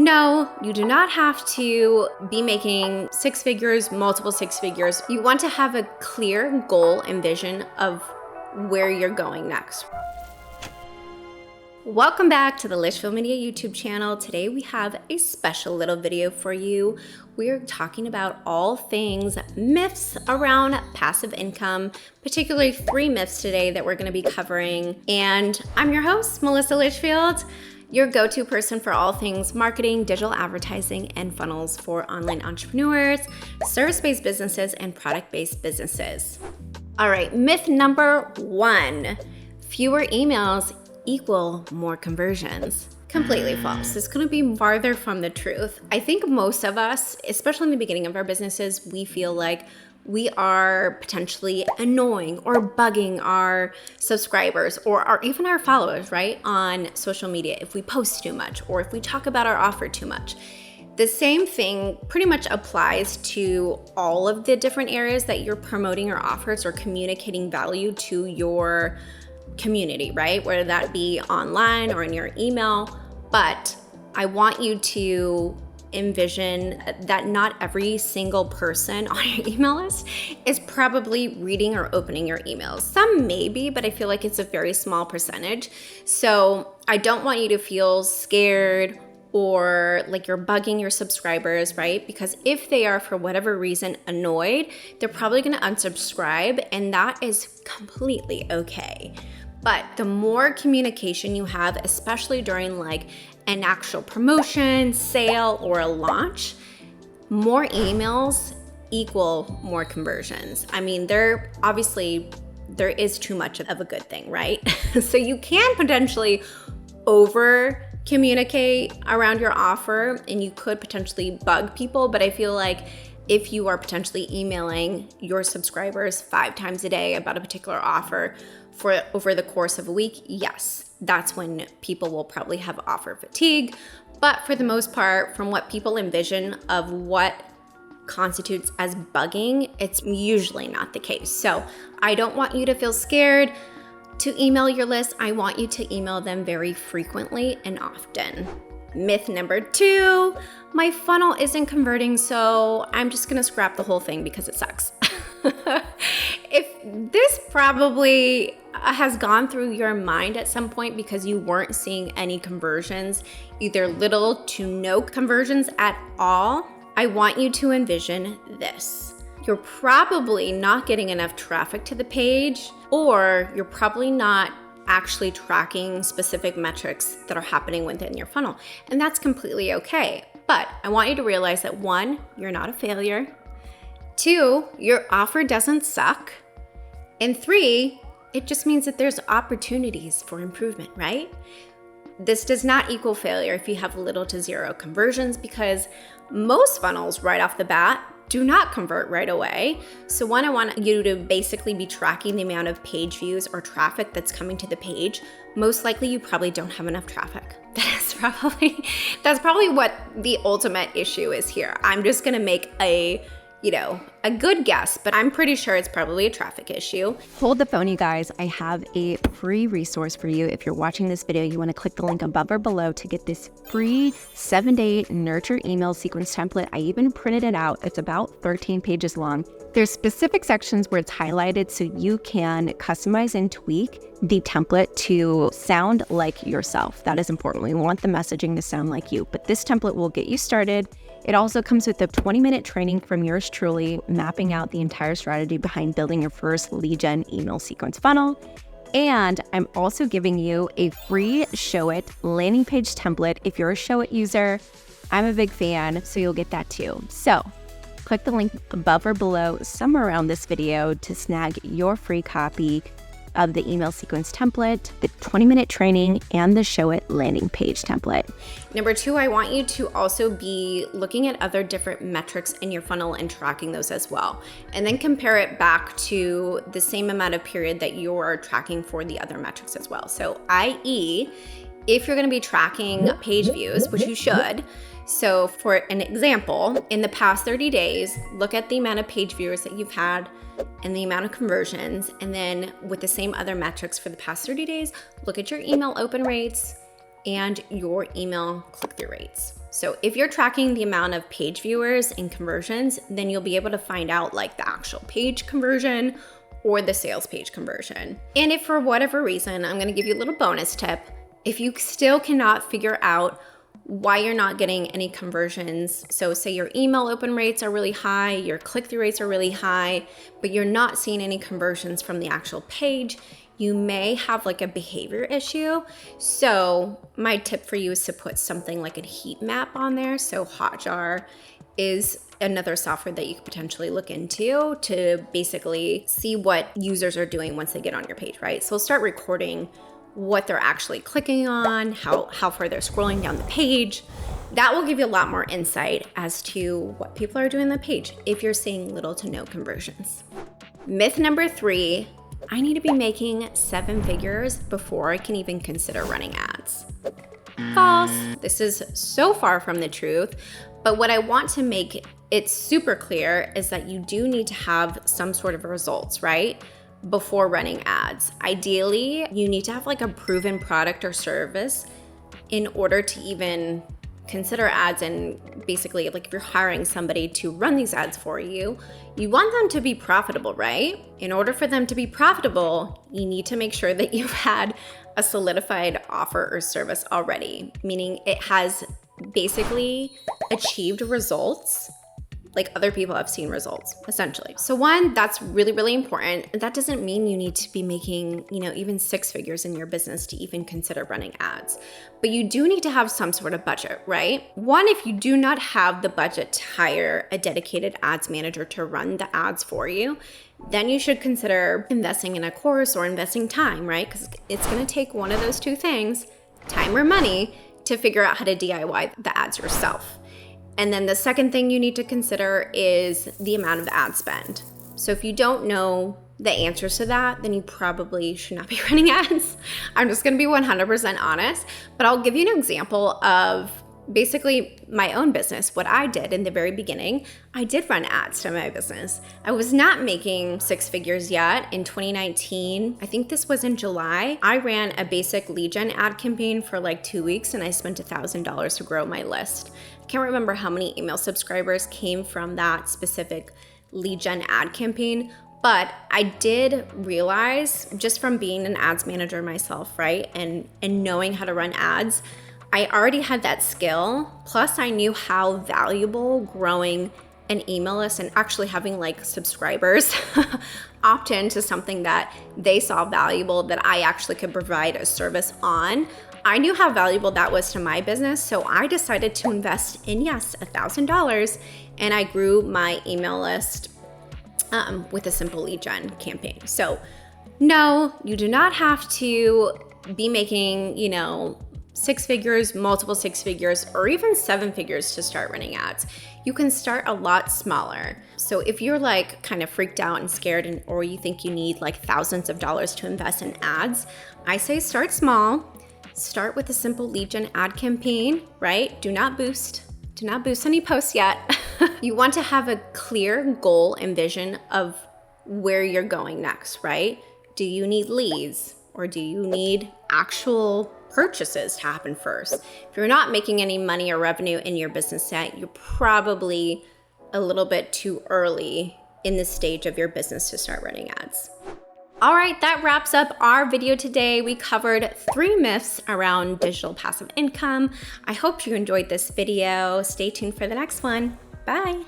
No, you do not have to be making six figures, multiple six figures. You want to have a clear goal and vision of where you're going next. Welcome back to the Litchfield Media YouTube channel. Today we have a special little video for you. We're talking about all things myths around passive income, particularly 3 myths today that we're going to be covering. And I'm your host, Melissa Litchfield, your go-to person for all things marketing, digital advertising, and funnels for online entrepreneurs, service-based businesses, and product-based businesses. All right, myth number 1, fewer emails equal more conversions. Completely false. It's going to be farther from the truth. I think most of us, especially in the beginning of our businesses, we feel like we are potentially annoying or bugging our subscribers or even our followers, right, on social media if we post too much or if we talk about our offer too much. The same thing pretty much applies to all of the different areas that you're promoting your offers or communicating value to your community, right? Whether that be online or in your email. But I want you to envision that not every single person on your email list is probably reading or opening your emails. Some may be, but I feel like it's a very small percentage. So I don't want you to feel scared or like you're bugging your subscribers, right? Because if they are, for whatever reason, annoyed, they're probably going to unsubscribe, and that is completely okay. But the more communication you have, especially during like an actual promotion, sale, or a launch, more emails equal more conversions. I mean, there is too much of a good thing, right? So you can potentially over communicate around your offer and you could potentially bug people, but I feel like if you are potentially emailing your subscribers 5 times a day about a particular offer for over the course of a week, yes, that's when people will probably have offer fatigue. But for the most part, from what people envision of what constitutes as bugging, it's usually not the case. So I don't want you to feel scared to email your list. I want you to email them very frequently and often. Myth number 2, my funnel isn't converting, so I'm just gonna scrap the whole thing because it sucks. If this probably has gone through your mind at some point because you weren't seeing any conversions, either little to no conversions at all, I want you to envision this. You're probably not getting enough traffic to the page, or you're probably not actually tracking specific metrics that are happening within your funnel. And that's completely okay. But I want you to realize that 1, you're not a failure. 2, your offer doesn't suck. And 3, it just means that there's opportunities for improvement, right? This does not equal failure if you have little to zero conversions, because most funnels right off the bat do not convert right away. So 1, I want you to basically be tracking the amount of page views or traffic that's coming to the page. Most likely you probably don't have enough traffic. That's probably what the ultimate issue is here. I'm just gonna make a good guess, but I'm pretty sure it's probably a traffic issue. Hold the phone, you guys. I have a free resource for you. If you're watching this video, you want to click the link above or below to get this free 7-day nurture email sequence template. I even printed it out. It's about 13 pages long. There's specific sections where it's highlighted so you can customize and tweak the template to sound like yourself. That is important. We want the messaging to sound like you, but this template will get you started. It also comes with a 20-minute training from yours truly, mapping out the entire strategy behind building your first lead gen email sequence funnel. And I'm also giving you a free Show It landing page template. If you're a Show It user, I'm a big fan, so you'll get that too. So click the link above or below somewhere around this video to snag your free copy of the email sequence template, the 20-minute training, and the Show It landing page template. Number 2, I want you to also be looking at other different metrics in your funnel and tracking those as well. And then compare it back to the same amount of period that you're tracking for the other metrics as well. So i.e., if you're gonna be tracking page views, which you should, so for an example, in the past 30 days, look at the amount of page viewers that you've had and the amount of conversions. And then with the same other metrics for the past 30 days, look at your email open rates and your email click-through rates. So if you're tracking the amount of page viewers and conversions, then you'll be able to find out like the actual page conversion or the sales page conversion. And if for whatever reason, I'm gonna give you a little bonus tip. If you still cannot figure out why you're not getting any conversions, so say your email open rates are really high, your click-through rates are really high, but you're not seeing any conversions from the actual page, you may have like a behavior issue. So my tip for you is to put something like a heat map on there. So Hotjar is another software that you could potentially look into to basically see what users are doing once they get on your page, right? So start recording what they're actually clicking on, how far they're scrolling down the page. That will give you a lot more insight as to what people are doing on the page if you're seeing little to no conversions. Myth number 3, I need to be making 7 figures before I can even consider running ads. False. This is so far from the truth, but what I want to make it super clear is that you do need to have some sort of results, right? Before running ads. Ideally, you need to have like a proven product or service in order to even consider ads. And basically, like if you're hiring somebody to run these ads for you, you want them to be profitable, right? In order for them to be profitable, you need to make sure that you've had a solidified offer or service already, meaning it has basically achieved results. Like other people have seen results, essentially. So one, that's really, really important. That doesn't mean you need to be making, even 6 figures in your business to even consider running ads. But you do need to have some sort of budget, right? One, if you do not have the budget to hire a dedicated ads manager to run the ads for you, then you should consider investing in a course or investing time, right? Because it's gonna take one of those two things, time or money, to figure out how to DIY the ads yourself. And then the second thing you need to consider is the amount of ad spend. So if you don't know the answers to that, then you probably should not be running ads. I'm just gonna be 100% honest, but I'll give you an example of basically my own business. What I did in the very beginning, I did run ads to my business. I was not making 6 figures yet. In 2019, I think this was in July, I ran a basic lead gen ad campaign for like 2 weeks and I spent $1,000 to grow my list. I can't remember how many email subscribers came from that specific lead gen ad campaign, but I did realize just from being an ads manager myself, right? And knowing how to run ads, I already had that skill. Plus I knew how valuable growing an email list and actually having like subscribers opt into something that they saw valuable that I actually could provide a service on. I knew how valuable that was to my business. So I decided to invest in, yes, $1,000, and I grew my email list with a simple lead gen campaign. So no, you do not have to be making, 6 figures, multiple 6 figures, or even 7 figures to start running ads. You can start a lot smaller. So if you're like kind of freaked out and scared, or you think you need like thousands of dollars to invest in ads, I say start small. Start with a simple lead gen ad campaign, right? Do not boost any posts yet. You want to have a clear goal and vision of where you're going next, right? Do you need leads, or do you need actual purchases to happen first? If you're not making any money or revenue in your business yet, you're probably a little bit too early in this stage of your business to start running ads. All right, that wraps up our video today. We covered 3 myths around digital passive income. I hope you enjoyed this video. Stay tuned for the next one. Bye.